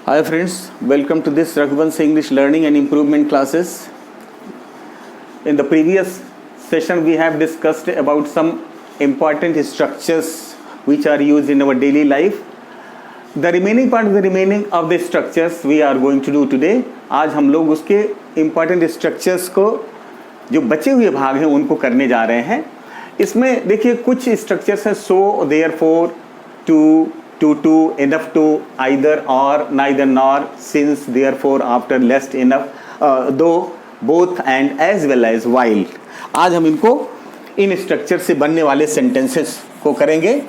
Hi friends, welcome to this Raghuvansh English Learning and Improvement classes. In the previous session we have discussed about some important structures which are used in our daily life. The remaining part of the structures we are going to do today. आज हम लोग उसके important structures को जो बचे हुए भाग हैं उनको करने जा रहे हैं. इसमें देखिए कुछ structures हैं so, therefore, to, enough to, either or, neither nor, since, therefore, after, lest, enough, though, both and as well as while. आज हम इनको इन स्ट्रक्चर से बनने वाले सेंटेंसेस को करेंगे.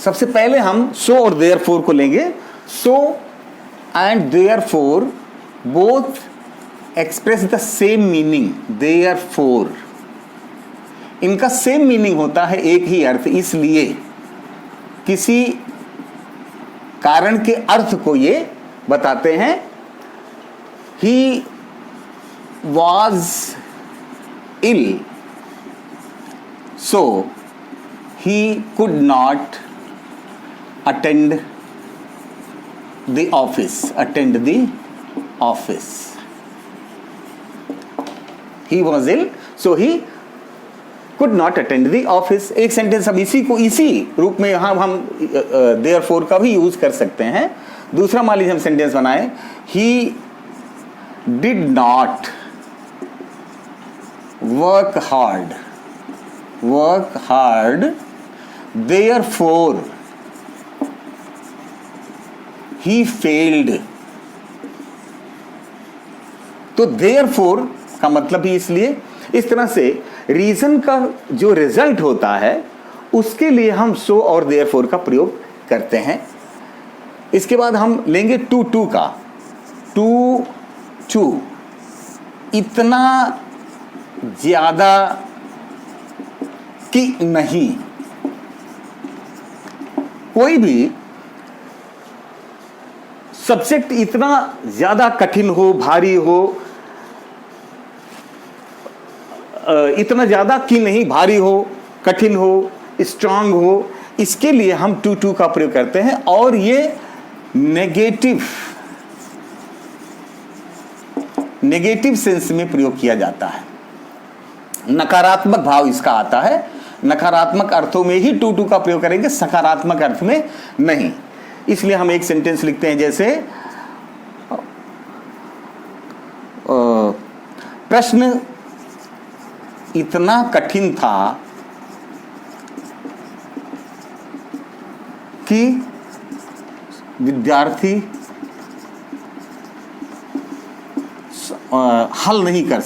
सबसे पहले हम so और therefore को लेंगे. So and therefore both express the same meaning. Therefore इनका सेम मीनिंग होता है, एक ही अर्थ. इसलिए किसी कारण के अर्थ को ये बताते हैं. He was ill so he could not attend the office. He was ill so he could not attend the office. एक सेंटेंस अब इसी रूप में हम therefore का भी यूज कर सकते हैं. दूसरा मान लीजिए हम सेंटेंस बनाए, he did not work hard therefore he failed. तो therefore का मतलब ही इसलिए. इस तरह से रीजन का जो रिजल्ट होता है उसके लिए हम सो और देयरफॉर का प्रयोग करते हैं. इसके बाद हम लेंगे टू का. टू इतना ज्यादा कि नहीं. कोई भी सब्जेक्ट इतना ज्यादा कठिन हो, भारी हो, इतना ज्यादा कि नहीं, भारी हो, कठिन हो, स्ट्रांग हो, इसके लिए हम टू का प्रयोग करते हैं. और ये नेगेटिव सेंस में प्रयोग किया जाता है. नकारात्मक भाव इसका आता है. नकारात्मक अर्थों में ही टू का प्रयोग करेंगे, सकारात्मक अर्थ में नहीं. इसलिए हम एक सेंटेंस लिखते हैं जैसे प्रश्न इतना कठिन था कि विद्यार्थी हल नहीं कर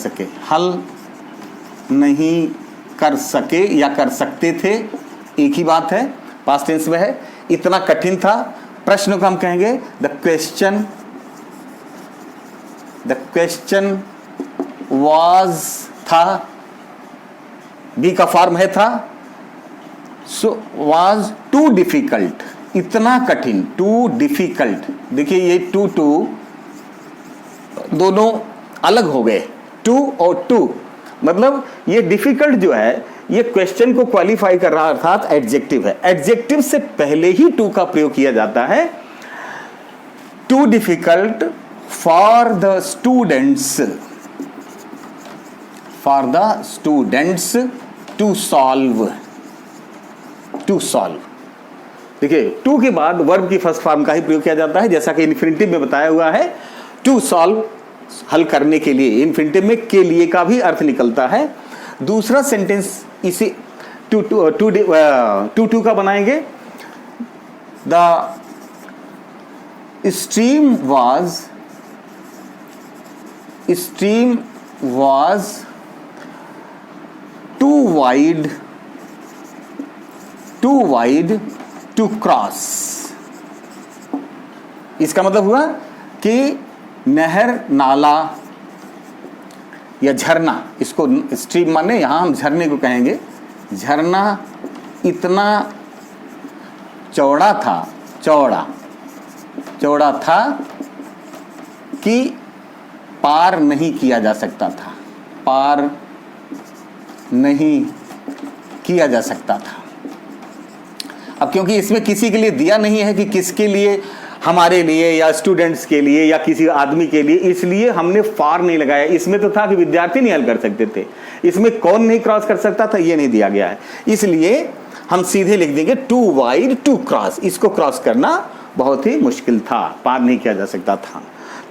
सके या कर सकते थे. एक ही बात है, पास्ट टेंस में है. इतना कठिन था. प्रश्न को हम कहेंगे द क्वेश्चन वाज था. बी का फॉर्म है था. So was too difficult. इतना कठिन, टू डिफिकल्ट. देखिए ये टू दोनों अलग हो गए. टू और टू मतलब ये डिफिकल्ट जो है ये क्वेश्चन को क्वालिफाई कर रहा, अर्थात एडजेक्टिव है. एडजेक्टिव से पहले ही टू का प्रयोग किया जाता है. Too difficult for the students to solve. देखिए टू के बाद वर्ब की फर्स्ट फॉर्म का ही प्रयोग किया जाता है, जैसा कि इन्फिनिटिव में बताया हुआ है. टू सॉल्व हल करने के लिए. इन्फिनिटिव में के लिए का भी अर्थ निकलता है. दूसरा सेंटेंस इसी टू का बनाएंगे. The stream was too wide to cross. इसका मतलब हुआ कि नहर, नाला या झरना, इसको स्ट्रीम माने, यहां हम झरने को कहेंगे. झरना इतना चौड़ा था कि पार नहीं किया जा सकता था. अब क्योंकि इसमें किसी के लिए दिया नहीं है कि किसके लिए, हमारे लिए या स्टूडेंट्स के लिए या किसी आदमी के लिए, इसलिए हमने फॉर नहीं लगाया। इसमें तो था कि विद्यार्थी नहीं हल कर सकते थे, इसमें कौन नहीं क्रॉस कर सकता था, ये नहीं दिया गया है। इसलिए हम सीधे लिख देंगे टू वाइड टू क्रॉस। इसको क्रॉस करना बहुत ही मुश्किल था, पार नहीं किया जा सकता था।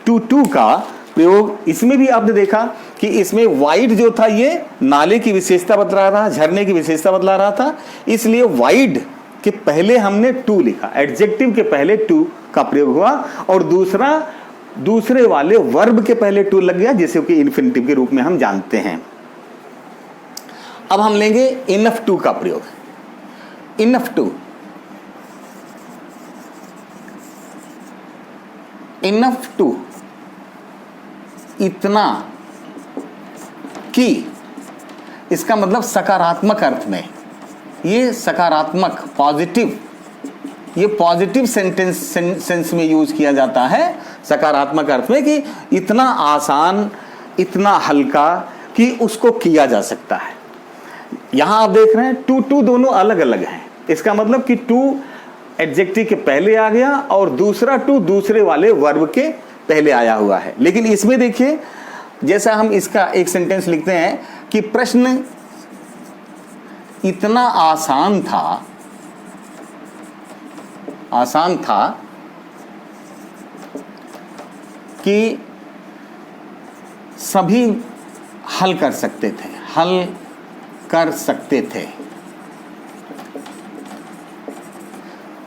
टू टू का प्रयोग इसमें भी आपने देखा कि इसमें वाइड जो था ये नाले की विशेषता बतला रहा था, झरने की विशेषता बतला रहा था, इसलिए वाइड के पहले हमने टू लिखा, एडजेक्टिव के पहले टू का प्रयोग हुआ, और दूसरे वाले वर्ब के पहले टू लग गया, जिसे कि इन्फिनिटिव के रूप में हम जानते हैं। अब हम लेंगे इनफ टू का प्रयोग। इनफ टू, इनफ टू, इतना कि, इसका मतलब सकारात्मक अर्थ में, ये सकारात्मक पॉजिटिव, ये पॉजिटिव सेंस में यूज किया जाता है, सकारात्मक अर्थ में, कि इतना आसान, इतना हल्का कि उसको किया जा सकता है। यहां आप देख रहे हैं टू टू दोनों अलग अलग हैं, इसका मतलब कि टू एडजेक्टिव के पहले आ गया और दूसरा टू दूसरे वाले वर्ब के पहले आया हुआ है। लेकिन इसमें देखिए, जैसा हम इसका एक सेंटेंस लिखते हैं कि प्रश्न इतना आसान था कि सभी हल कर सकते थे।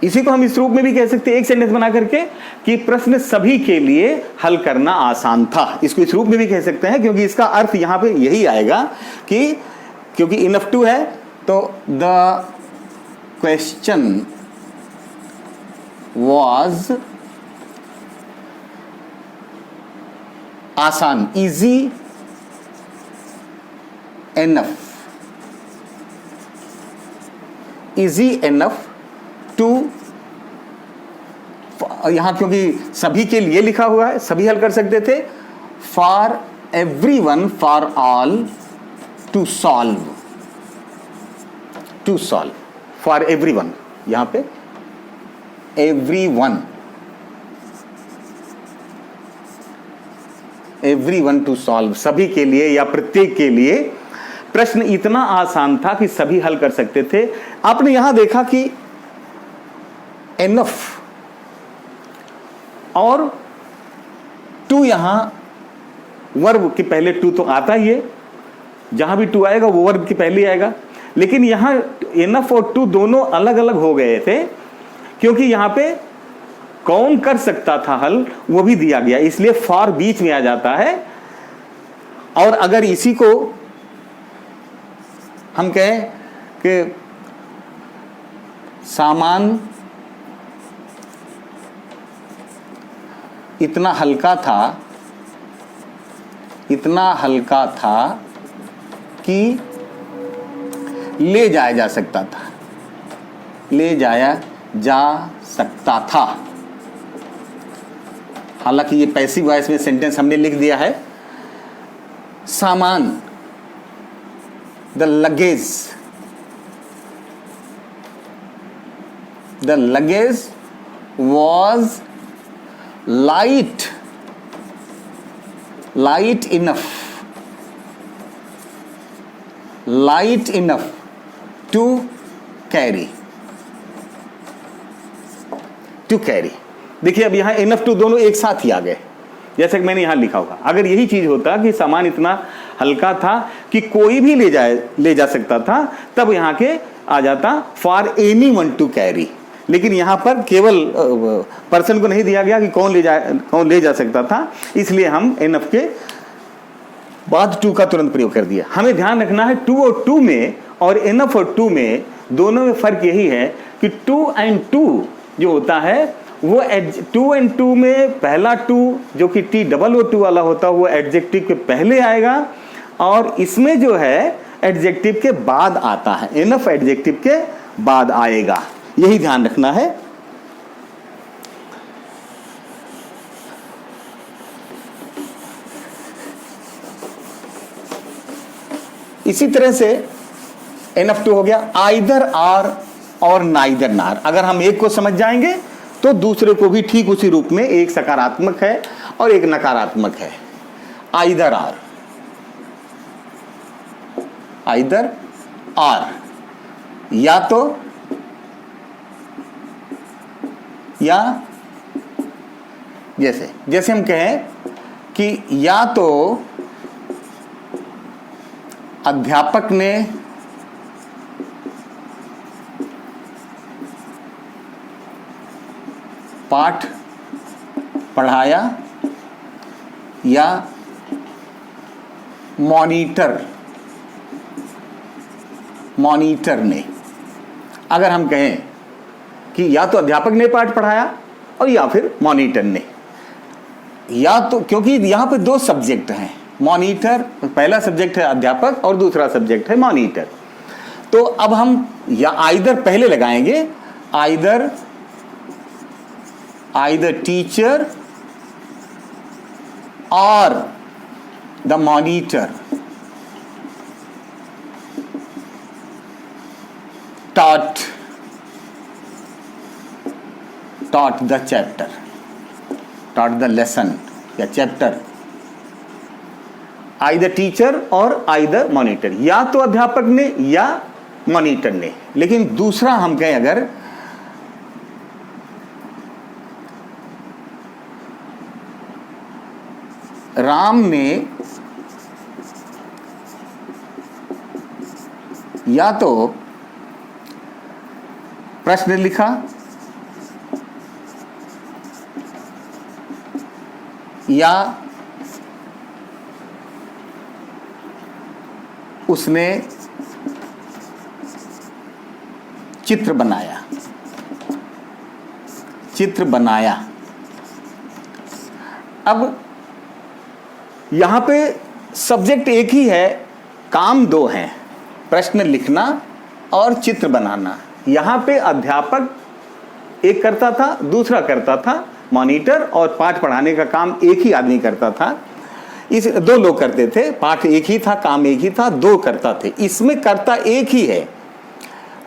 इसी को हम इस रूप में भी कह सकते हैं, एक सेंटेंस बना करके, कि प्रश्न सभी के लिए हल करना आसान था। इसको इस रूप में भी कह सकते हैं, क्योंकि इसका अर्थ यहां पे यही आएगा कि क्योंकि इनफ टू है तो द क्वेश्चन वॉज आसान, इजी एनफ टू, यहां क्योंकि सभी के लिए लिखा हुआ है, सभी हल कर सकते थे, for everyone, for all, to solve, for everyone, यहां पे एवरीवन टू सॉल्व, सभी के लिए या प्रत्येक के लिए प्रश्न इतना आसान था कि सभी हल कर सकते थे। आपने यहां देखा कि एनफ और टू, यहां वर्ब के पहले टू तो आता ही है, जहां भी टू आएगा वो वर्ब के पहले आएगा, लेकिन यहां एनफ और टू दोनों अलग अलग हो गए थे, क्योंकि यहां पे कौन कर सकता था हल वो भी दिया गया, इसलिए फॉर बीच में आ जाता है। और अगर इसी को हम कहें कि सामान इतना हल्का था कि ले जाया जा सकता था। हालांकि ये पैसिव वॉइस में सेंटेंस हमने लिख दिया है। सामान, the luggage was light enough to carry। देखिए अब यहाँ enough to दोनों एक साथ ही आ गए, जैसे कि मैंने यहाँ लिखा होगा। अगर यही चीज होता कि सामान इतना हल्का था कि कोई भी ले जा सकता था, तब यहाँ के आ जाता फॉर एनीवन टू कैरी। लेकिन यहाँ पर केवल पर्सन को नहीं दिया गया कि कौन ले जा सकता था, इसलिए हम एनफ के बाद टू का तुरंत प्रयोग कर दिया। हमें ध्यान रखना है टू और टू में और एनफ और टू में दोनों में फर्क यही है कि टू एंड टू जो होता है वो टू एंड टू में पहला टू जो कि टी डबल ओ टू वाला होता है वो एडजेक्टिव के पहले आएगा, और इसमें जो है एडजेक्टिव के बाद आता है, एनफ एडजेक्टिव के बाद आएगा, यही ध्यान रखना है। इसी तरह से एनफ टू हो गया आइदर आर और नाइदर नार। अगर हम एक को समझ जाएंगे तो दूसरे को भी ठीक उसी रूप में, एक सकारात्मक है और एक नकारात्मक है। आइदर आर, आइदर आर, या तो या, जैसे हम कहें कि या तो अध्यापक ने पाठ पढ़ाया या मॉनिटर ने। अगर हम कहें कि या तो अध्यापक ने पाठ पढ़ाया और या फिर मॉनिटर ने, या तो, क्योंकि यहां पे दो सब्जेक्ट हैं, मॉनिटर पहला सब्जेक्ट है अध्यापक और दूसरा सब्जेक्ट है मॉनिटर। तो अब हम या आइदर पहले लगाएंगे, आइदर टीचर और the monitor taught the chapter, taught the lesson या चैप्टर। आइदर टीचर और आइदर मॉनिटर, या तो अध्यापक ने या मॉनिटर ने। लेकिन दूसरा हम कहें अगर राम ने या तो प्रश्न लिखा या उसने चित्र बनाया। अब यहां पे सब्जेक्ट एक ही है, काम दो हैं, प्रश्न लिखना और चित्र बनाना। यहां पे अध्यापक एक करता था, दूसरा करता था मॉनिटर, और पाठ पढ़ाने का काम एक ही आदमी करता था। इस दो लोग करते थे, पाठ एक ही था, काम एक ही था, दो करता थे। इसमें कर्ता एक ही है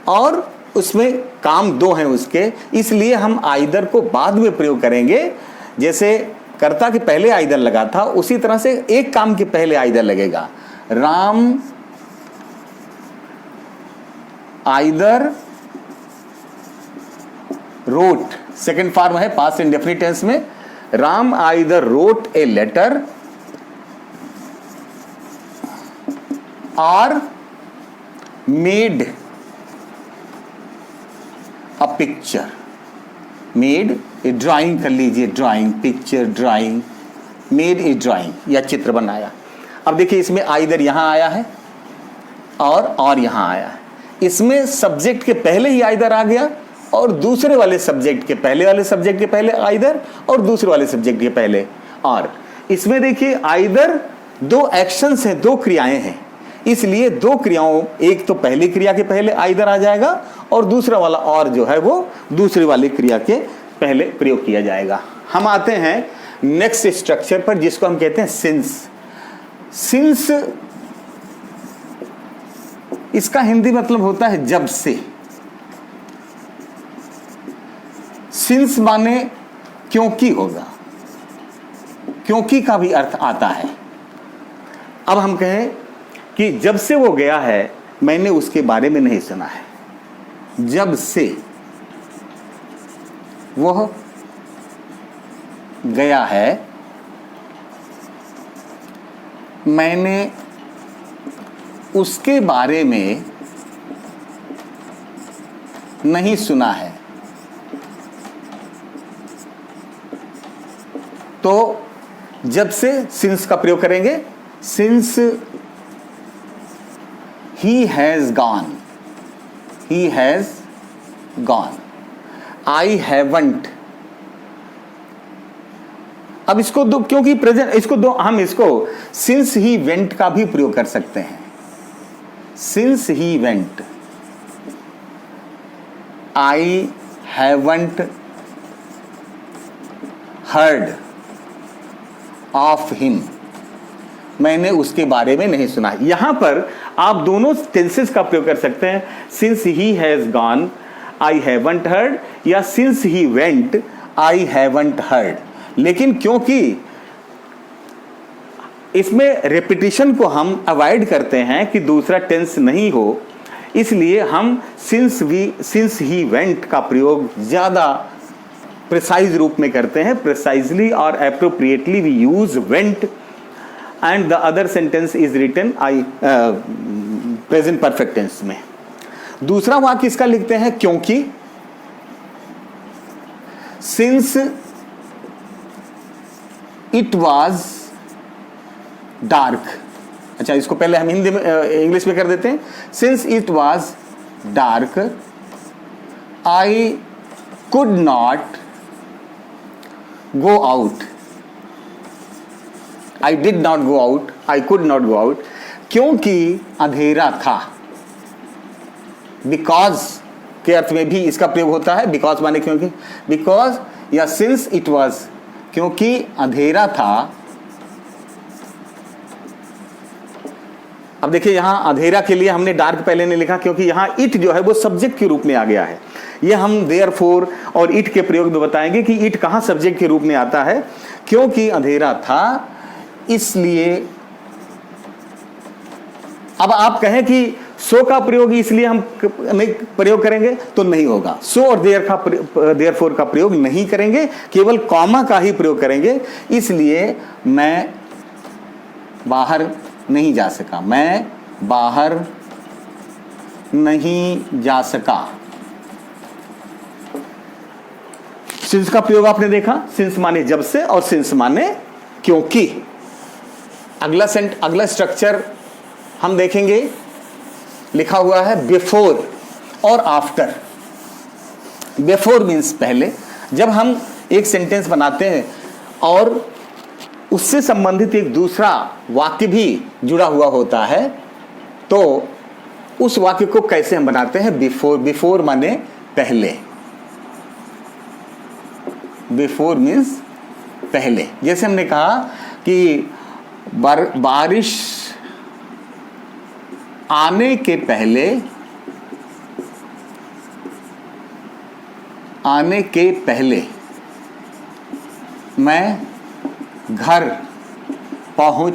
और उसमें काम दो हैं उसके, इसलिए हम आइदर को बाद में प्रयोग करेंगे। जैसे कर्ता के पहले आइदर लगा था, उसी तरह से एक काम के पहले आइदर लगेगा। Ram either wrote, second form है पास्ट इंडेफिनिट टेंस में। Ram either wrote a letter और made a picture. Made a drawing कर लीजिए, drawing, picture, drawing, made a drawing या चित्र बनाया। अब देखिए इसमें आइदर यहां आया है और यहां आया है। इसमें सब्जेक्ट के पहले ही आइदर आ गया और दूसरे वाले सब्जेक्ट के पहले आइदर और दूसरे वाले सब्जेक्ट के पहले और। इसमें देखिए आइदर दो एक्शंस हैं, दो क्रियाएं हैं, इसलिए दो क्रियाओं, एक तो पहली क्रिया के पहले आइदर आ जाएगा और दूसरा वाला और जो है वो दूसरी वाली क्रिया के पहले प्रयोग किया जाएगा। हम आते हैं नेक्स्ट स्ट्रक्चर पर, जिसको हम कहते हैं सिंस। सिंस इसका हिंदी मतलब होता है जब से। सिंस माने क्योंकि होगा, क्योंकि का भी अर्थ आता है। अब हम कहें कि जब से वो गया है मैंने उसके बारे में नहीं सुना है। जब से वह गया है मैंने उसके बारे में नहीं सुना है। तो जब से सिंस का प्रयोग करेंगे। Since he has gone, he has gone, I haven't। अब इसको दो, क्योंकि प्रेजेंट, इसको दो, हम इसको since he went का भी प्रयोग कर सकते हैं। since he went, I haven't heard of him, मैंने उसके बारे में नहीं सुना। यहां पर आप दोनों टेंसेस का प्रयोग कर सकते हैं। Since he has gone, I haven't heard, या since he went I haven't heard. लेकिन क्योंकि इसमें रेपिटिशन को हम अवॉइड करते हैं कि दूसरा टेंस नहीं हो, इसलिए हम सिंस ही वेंट का प्रयोग ज़्यादा प्रिसाइज रूप में करते हैं। प्रिसाइजली और appropriately we use went and the other sentence is written I present perfect tense में। दूसरा वाक्य इसका लिखते हैं क्योंकि, सिंस इट वाज डार्क। अच्छा, इसको पहले हम हिंदी में इंग्लिश में कर देते हैं। Since it was dark I could not go out, I did not go out, I could not go out, क्योंकि अंधेरा था। बिकॉज के अर्थ में भी इसका प्रयोग होता है, बिकॉज माने क्योंकि, बिकॉज या सिंस इट वाज, क्योंकि अंधेरा था। अब देखिए यहां अंधेरा के लिए हमने डार्क पहले नहीं लिखा, क्योंकि यहां इट जो है वो सब्जेक्ट के रूप में आ गया है। ये हम देयरफॉर और इट के प्रयोग में बताएंगे कि इट कहां सब्जेक्ट के रूप में आता है। क्योंकि अंधेरा था इसलिए। अब आप कहें कि सो का प्रयोग इसलिए हम नहीं प्रयोग करेंगे तो नहीं होगा। सो और देयरफॉर का प्रयोग नहीं करेंगे, केवल कॉमा का ही प्रयोग करेंगे। इसलिए मैं बाहर नहीं जा सका, मैं बाहर नहीं जा सका। सिंस का प्रयोग आपने देखा, सिंस माने जब से और सिंस माने क्योंकि। अगला स्ट्रक्चर हम देखेंगे, लिखा हुआ है बिफोर और आफ्टर। बिफोर मीन्स पहले। जब हम एक सेंटेंस बनाते हैं और उससे संबंधित एक दूसरा वाक्य भी जुड़ा हुआ होता है, तो उस वाक्य को कैसे हम बनाते हैं? बिफोर। बिफोर माने पहले। बिफोर मीन्स पहले। जैसे हमने कहा कि बारिश आने के पहले, आने के पहले मैं घर पहुंच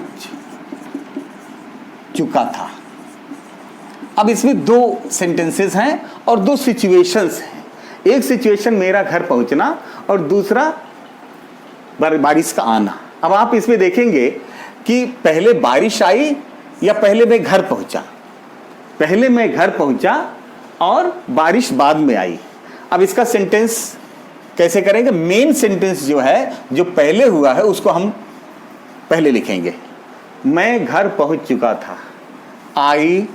चुका था। अब इसमें दो सेंटेंसेस हैं और दो सिचुएशंस हैं। एक सिचुएशन मेरा घर पहुंचना और दूसरा बारिश का आना। अब आप इसमें देखेंगे कि पहले बारिश आई या पहले मैं घर पहुंचा। पहले मैं घर पहुंचा और बारिश बाद में आई। अब इसका सेंटेंस कैसे करेंगे? मेन सेंटेंस जो है, जो पहले हुआ है, उसको हम पहले लिखेंगे। मैं घर पहुंच चुका था। I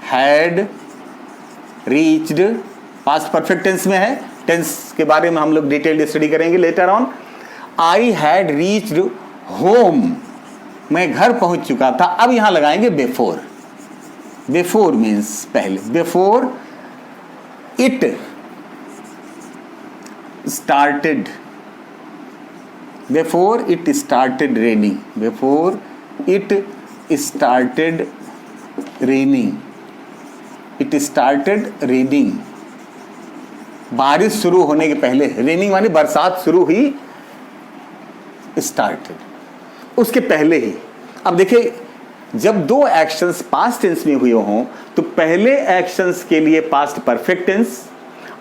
had reached, past perfect tense में है। टेंस के बारे में हम लोग डिटेल्ड स्टडी करेंगे later on. I had reached home, मैं घर पहुंच चुका था। अब यहां लगाएंगे बिफोर। बिफोर मीन्स पहले। Before it started, before it started raining, before it started raining, it started raining, बारिश शुरू होने के पहले। raining माने बरसात शुरू हुई, started, उसके पहले ही। अब देखिए, जब दो एक्शंस पास्ट टेंस में हुए हों तो पहले एक्शंस के लिए पास्ट परफेक्ट टेंस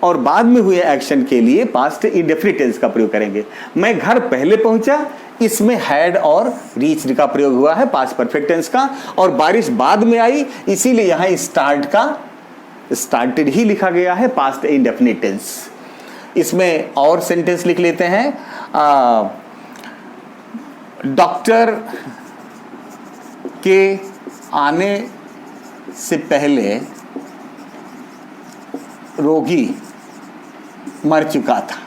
और बाद में हुए एक्शन के लिए पास्ट इंडेफिनिट टेंस का प्रयोग करेंगे। मैं घर पहले पहुंचा, इसमें हैड और रीच्ड का प्रयोग हुआ है पास्ट परफेक्ट टेंस का, और बारिश बाद में आई, इसीलिए यहां स्टार्ट का स्टार्टेड ही लिखा गया है पास्ट इंडेफिनिट टेंस। इसमें और सेंटेंस लिख लेते हैं। डॉक्टर के आने से पहले रोगी मर चुका था।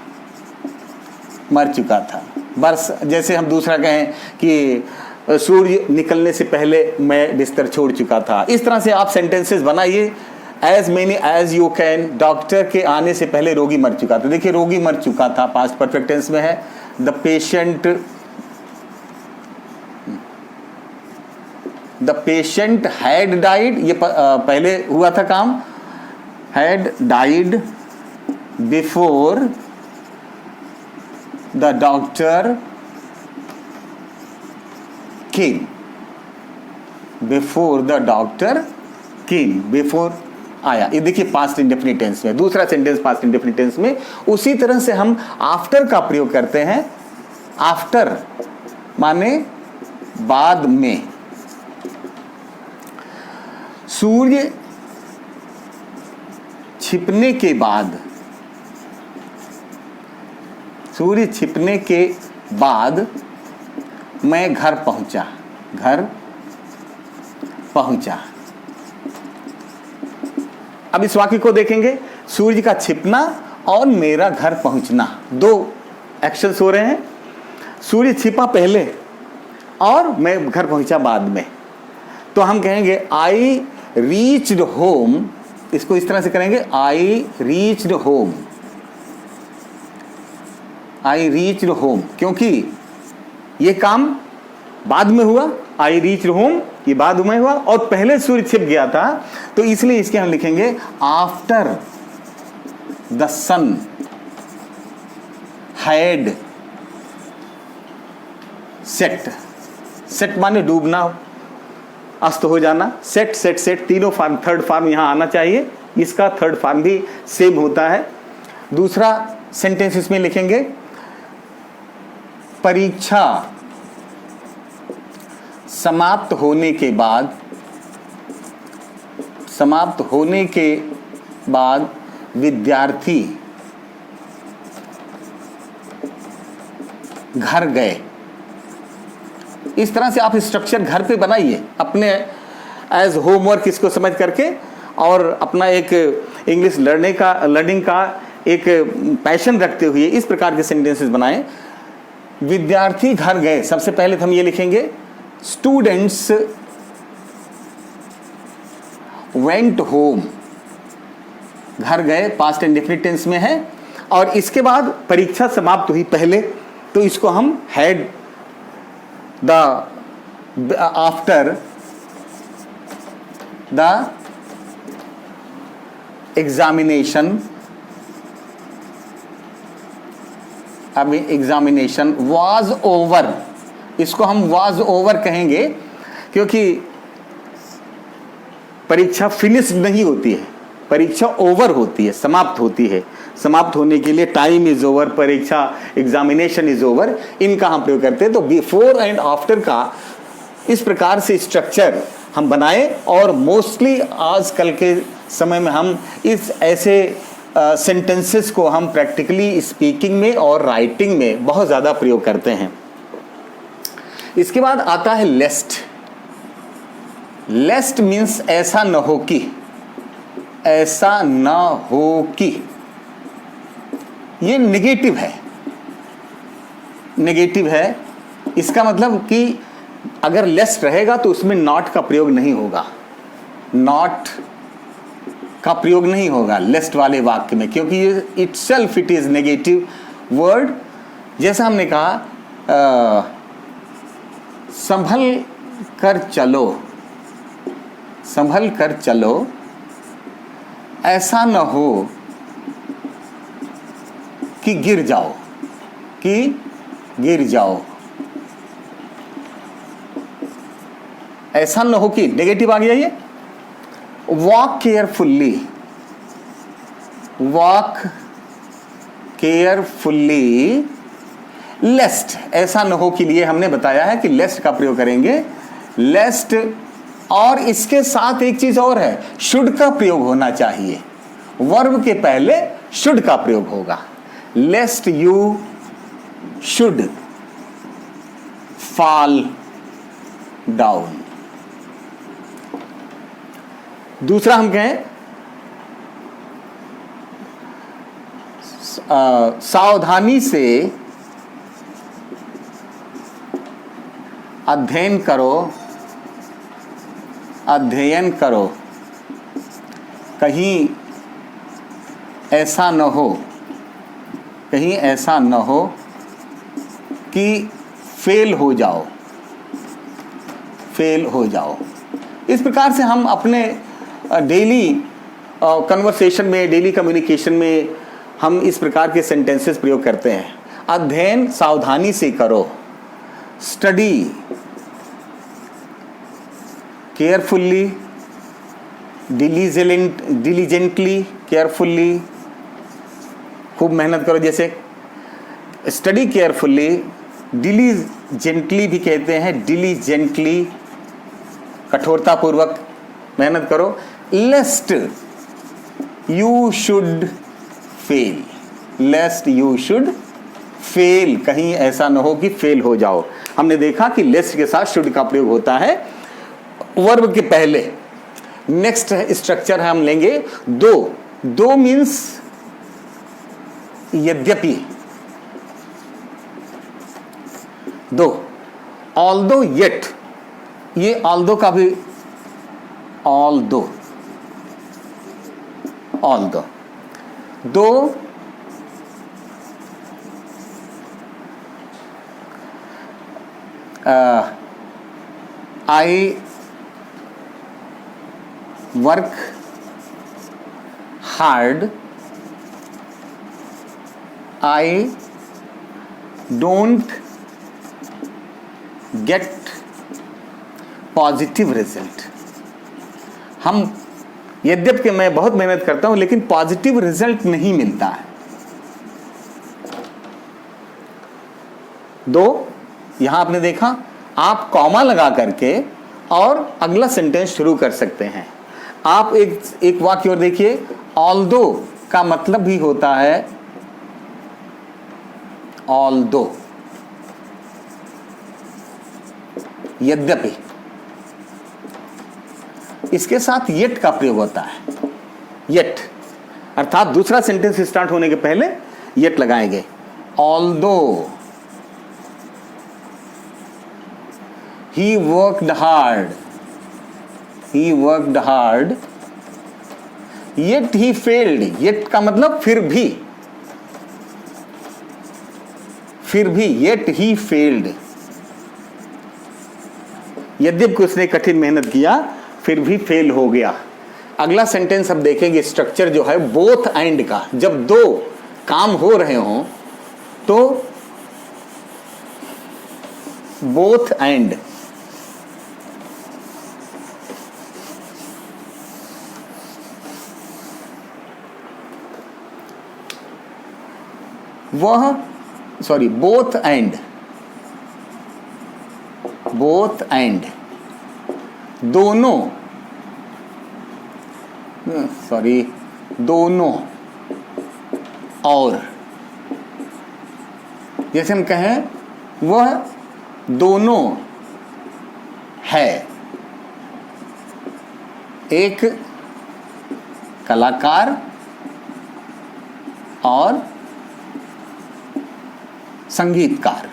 बस जैसे हम दूसरा कहें कि सूर्य निकलने से पहले मैं बिस्तर छोड़ चुका था। इस तरह से आप सेंटेंसेस बनाइए as many as you can. Doctor के आने से पहले रोगी मर चुका था। देखिए, रोगी मर चुका था पास्ट परफेक्ट टेंस में है। द पेशेंट हैड डाइड, ये पहले हुआ था काम। Had died before the doctor came, before the doctor came, before आया। ये देखिए पास्ट इंडेफिनिट टेंस में, दूसरा सेंटेंस पास्ट इंडेफिनिट टेंस में। उसी तरह से हम आफ्टर का प्रयोग करते हैं। आफ्टर माने बाद में। सूर्य छिपने के बाद, सूर्य छिपने के बाद मैं घर पहुंचा, घर पहुंचा। अब इस वाक्य को देखेंगे, सूर्य का छिपना और मेरा घर पहुंचना, दो एक्शंस हो रहे हैं। सूर्य छिपा पहले और मैं घर पहुंचा बाद में। तो हम कहेंगे आई रीच्ड होम, इसको इस तरह से करेंगे, I reached home, I reached home, क्योंकि ये काम बाद में हुआ। आई रीच्ड होम ये बाद में हुआ और पहले सूर्य छिप गया था, तो इसलिए इसके हम लिखेंगे after the sun had set. Set माने डूबना, अस्त हो जाना। सेट सेट सेट तीनों फॉर्म, थर्ड फॉर्म यहां आना चाहिए। इसका थर्ड फॉर्म भी सेम होता है। दूसरा सेंटेंस इसमें लिखेंगे, परीक्षा समाप्त होने के बाद, समाप्त होने के बाद विद्यार्थी घर गए। इस तरह से आप स्ट्रक्चर घर पे बनाइए अपने एज होमवर्क, इसको समझ करके, और अपना एक इंग्लिश लर्निंग का एक पैशन रखते हुए इस प्रकार के सेंटेंसेस बनाएं। विद्यार्थी घर गए, सबसे पहले हम ये लिखेंगे, स्टूडेंट्स वेंट होम। घर गए पास्ट इंडेफिनिट टेंस में है, और इसके बाद परीक्षा समाप्त हुई पहले, तो इसको हम had the after the examination, अब एग्जामिनेशन वाज ओवर, इसको हम वाज ओवर कहेंगे क्योंकि परीक्षा फिनिश नहीं होती है, परीक्षा ओवर होती है, समाप्त होती है। समाप्त होने के लिए टाइम इज ओवर, परीक्षा एग्जामिनेशन इज ओवर, इनका हम प्रयोग करते हैं। तो बिफोर एंड आफ्टर का इस प्रकार से स्ट्रक्चर हम बनाएं, और मोस्टली आजकल के समय में हम इस ऐसे सेंटेंसेस को हम प्रैक्टिकली स्पीकिंग में और राइटिंग में बहुत ज़्यादा प्रयोग करते हैं। इसके बाद आता है लेस्ट। लेस्ट मीन्स ऐसा न हो कि, ऐसा न हो कि, ये नेगेटिव है, नेगेटिव है। इसका मतलब कि अगर लेस्ट रहेगा तो उसमें नॉट का प्रयोग नहीं होगा, नॉट का प्रयोग नहीं होगा लेस्ट वाले वाक्य में, क्योंकि ये itself it is negative word. जैसा हमने कहा संभल कर चलो, संभल कर चलो, ऐसा न हो कि गिर जाओ, कि गिर जाओ। ऐसा न हो कि, नेगेटिव आ गया ये। वॉक केयरफुल्ली, वॉक केयरफुल्ली, लेस्ट, ऐसा न हो के लिए हमने बताया है कि लेस्ट का प्रयोग करेंगे, लेस्ट। और इसके साथ एक चीज और है, शुड का प्रयोग होना चाहिए, वर्ब के पहले शुड का प्रयोग होगा। लेस्ट यू शुड फॉल डाउन। दूसरा हम कहें सावधानी से अध्ययन करो, अध्ययन करो, कहीं ऐसा न हो, कहीं ऐसा न हो कि फेल हो जाओ, फेल हो जाओ। इस प्रकार से हम अपने डेली कन्वर्सेशन में, डेली कम्युनिकेशन में हम इस प्रकार के सेंटेंसेस प्रयोग करते हैं। अध्ययन सावधानी से करो, स्टडी केयरफुल्ली, डिलीजेंटली, केयरफुल्ली, खूब मेहनत करो। जैसे स्टडी केयरफुल्ली, डिलीजेंटली भी कहते हैं, डिलीजेंटली, कठोरतापूर्वक मेहनत करो। लेस्ट you should fail, लेस्ट you should fail, कहीं ऐसा न हो कि फेल हो जाओ। हमने देखा कि लेस्ट के साथ शुड का प्रयोग होता है वर्ब के पहले। नेक्स्ट स्ट्रक्चर हम लेंगे दो। दो मीन्स यद्यपि, दो। ऑल्दो, येट, ये ऑल्दो का भी, ऑल्दो, ऑल्दो, दो I work hard, I don't get positive result. हम यद्यपि मैं बहुत मेहनत करता हूं लेकिन पॉजिटिव रिजल्ट नहीं मिलता है। दो, यहां आपने देखा, आप कॉमा लगा करके और अगला सेंटेंस शुरू कर सकते हैं। आप एक वाक्य और देखिए, ऑल्दो का मतलब भी होता है ऑल्दो, यद्यपि। इसके साथ येट का प्रयोग होता है, येट, अर्थात दूसरा सेंटेंस स्टार्ट होने के पहले येट लगाएंगे। Although he worked hard, he worked hard, yet he failed, yet का मतलब फिर भी, yet he failed, यद्यपि उसने कठिन मेहनत किया फिर भी फेल हो गया। अगला सेंटेंस अब देखेंगे, स्ट्रक्चर जो है बोथ एंड का। जब दो काम हो रहे हों तो बोथ एंड, वह, sorry, both and, both and, दोनों, सॉरी, दोनों और, जैसे हम कहें वह दोनों है, एक कलाकार और संगीतकार,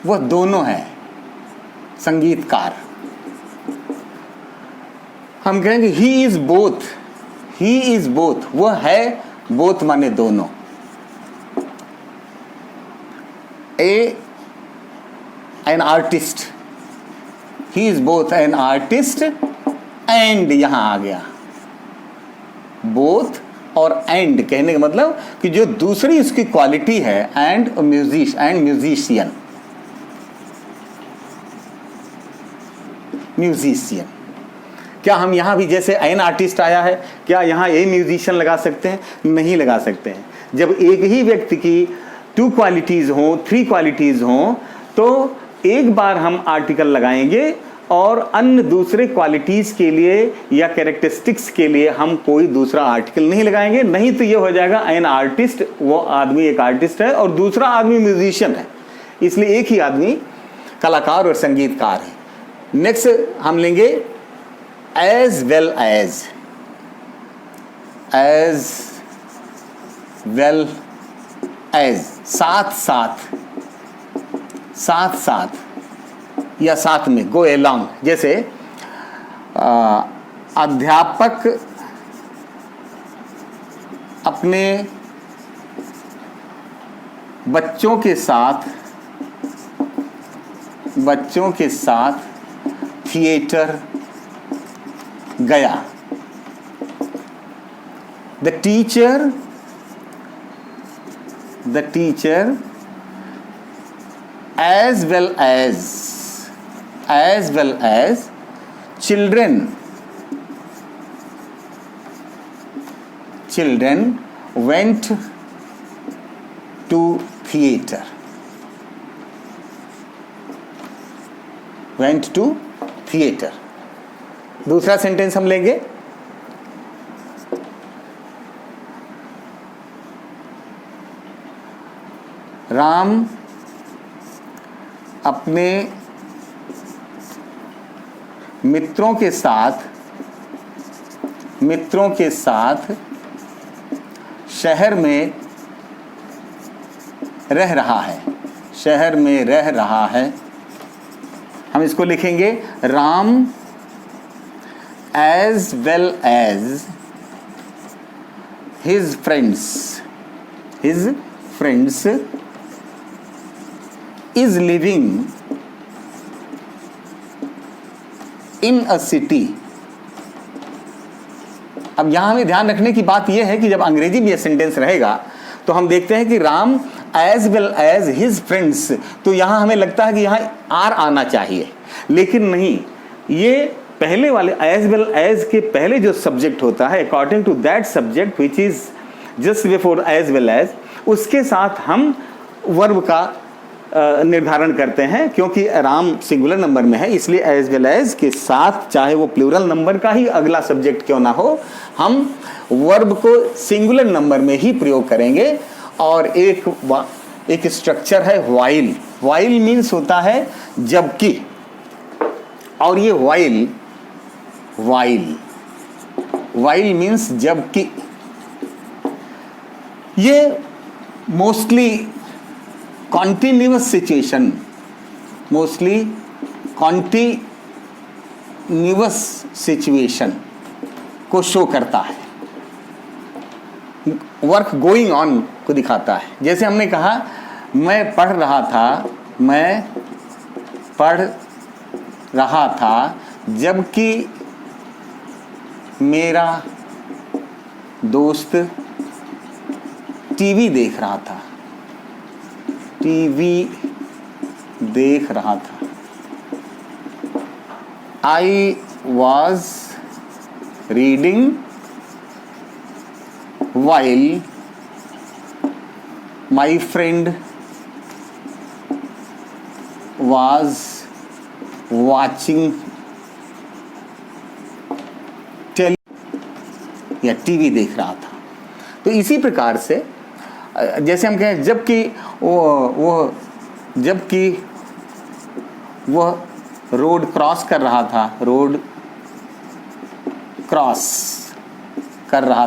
वह दोनों है संगीतकार। हम कहेंगे he is both, he is both, वह है बोथ माने दोनों। An artist, he is both an artist and, यहां आ गया बोथ और एंड कहने का मतलब कि जो दूसरी उसकी क्वालिटी है, एंड म्यूजिशियन, म्यूजिशियन। क्या हम यहां भी जैसे एन आर्टिस्ट आया है, क्या यहां ए म्यूजिशियन लगा सकते हैं? नहीं लगा सकते हैं। जब एक ही व्यक्ति की टू क्वालिटीज हों, थ्री क्वालिटीज हों, तो एक बार हम आर्टिकल लगाएंगे और अन्य दूसरे क्वालिटीज के लिए या कैरेक्टरिस्टिक्स के लिए हम कोई दूसरा आर्टिकल नहीं लगाएंगे। नहीं तो ये हो जाएगा एन आर्टिस्ट, वो आदमी एक आर्टिस्ट है और दूसरा आदमी म्यूजिशियन है, इसलिए एक ही आदमी कलाकार और संगीतकार है। नेक्स्ट हम लेंगे as well as, as well as, साथ साथ, साथ साथ या साथ में, गो एलॉन्ग। जैसे अध्यापक अपने बच्चों के साथ थिएटर गया। The teacher the teacher as well as children went to theater. Went to theater. दूसरा सेंटेंस हम लेंगे, राम अपने मित्रों के साथ शहर में रह रहा है। हम इसको लिखेंगे, Ram as well as his friends is living in a city. अब यहां हमें ध्यान रखने की बात यह है कि जब अंग्रेजी में यह सेंटेंस रहेगा तो हम देखते हैं कि Ram as well as his friends, तो यहां हमें लगता है कि यहां आर आना चाहिए, लेकिन नहीं, ये पहले वाले as well as के पहले जो सब्जेक्ट होता है, according to that subject which is just before as well as, उसके साथ हम वर्ब का निर्धारण करते हैं। क्योंकि राम सिंगुलर नंबर में है, इसलिए as well as के साथ, चाहे वो प्लूरल नंबर का ही अगला सब्जेक्ट क्यों ना हो, हम वर्ब को सिंगुलर नंबर में ही प्रयोग करेंगे। और एक स्ट्रक्चर है while. while मीन्स होता है जबकि, और ये while मीन्स जबकि, ये मोस्टली कॉन्टिन्यूअस सिचुएशन को शो करता है, वर्क गोइंग ऑन को दिखाता है। जैसे हमने कहा, मैं पढ़ रहा था जबकि मेरा दोस्त टीवी देख रहा था। I was reading while my friend was watching या टीवी देख रहा था। तो इसी प्रकार से जैसे हम कहें जबकि वह रोड क्रॉस कर रहा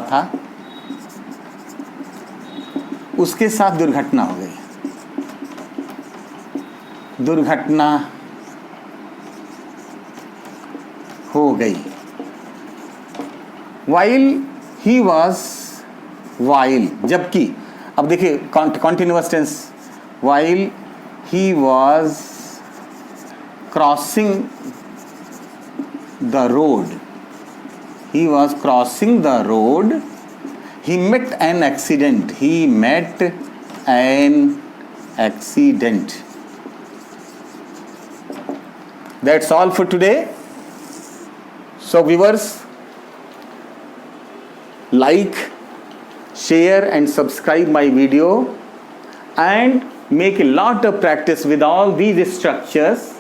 था, उसके साथ दुर्घटना हो गई। while जबकि, अब देखिए continuous tense, while he was crossing the road, he met an accident. That's all for today. So viewers, like, share and subscribe my video and make a lot of practice with all these structures,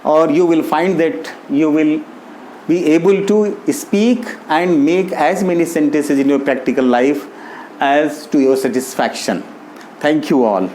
or you will find that you will be able to speak and make as many sentences in your practical life as to your satisfaction. Thank you all.